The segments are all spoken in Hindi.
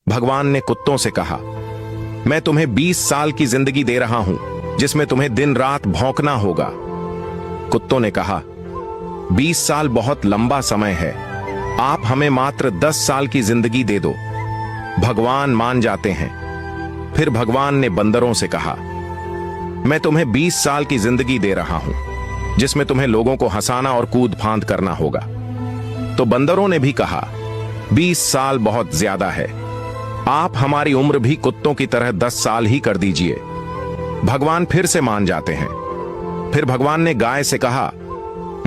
भगवान ने कुत्तों से कहा, मैं तुम्हें 20 साल की जिंदगी दे रहा हूं, जिसमें तुम्हें दिन रात भौंकना होगा। कुत्तों ने कहा, 20 साल बहुत लंबा समय है, आप हमें मात्र 10 साल की जिंदगी दे दो। भगवान मान जाते हैं। फिर भगवान ने बंदरों से कहा, मैं तुम्हें 20 साल की जिंदगी दे रहा हूं, जिसमें तुम्हें लोगों को हंसाना और कूद फांद करना होगा। तो बंदरों ने भी कहा, 20 साल बहुत ज्यादा है, आप हमारी उम्र भी कुत्तों की तरह 10 साल ही कर दीजिए। भगवान फिर से मान जाते हैं। फिर भगवान ने गाय से कहा,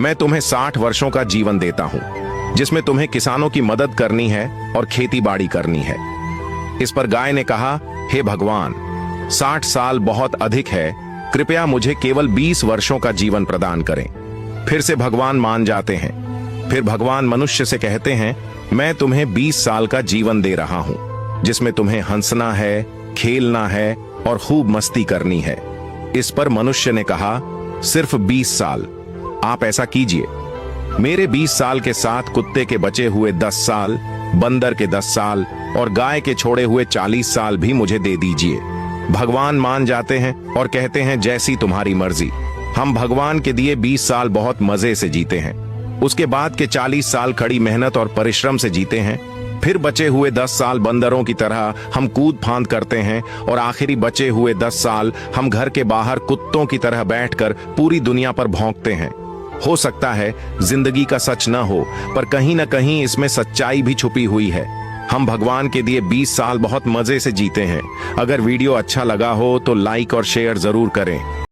मैं तुम्हें 60 वर्षों का जीवन देता हूं, जिसमें तुम्हें किसानों की मदद करनी है और खेती बाड़ी करनी है। इस पर गाय ने कहा, हे भगवान, 60 साल बहुत अधिक है, कृपया मुझे केवल 20 वर्षों का जीवन प्रदान करें। फिर से भगवान मान जाते हैं। फिर भगवान मनुष्य से कहते हैं, मैं तुम्हें 20 साल का जीवन दे रहा हूं, जिसमें तुम्हें हंसना है, खेलना है और खूब मस्ती करनी है। इस पर मनुष्य ने कहा, सिर्फ 20 साल, आप ऐसा कीजिए, मेरे 20 साल के साथ कुत्ते के बचे हुए 10 साल, बंदर के 10 साल और गाय के छोड़े हुए 40 साल भी मुझे दे दीजिए। भगवान मान जाते हैं और कहते हैं, जैसी तुम्हारी मर्जी। हम भगवान के दिए 20 साल बहुत मजे से जीते हैं। उसके बाद के 40 साल कड़ी मेहनत और परिश्रम से जीते हैं। फिर बचे हुए 10 साल बंदरों की तरह हम कूद फांद करते हैं और आखिरी बचे हुए 10 साल हम घर के बाहर कुत्तों की तरह बैठकर पूरी दुनिया पर भौंकते हैं। हो सकता है जिंदगी का सच न हो, पर कहीं ना कहीं इसमें सच्चाई भी छुपी हुई है। हम भगवान के दिए 20 साल बहुत मजे से जीते हैं। अगर वीडियो अच्छा लगा हो तो लाइक और शेयर जरूर करें।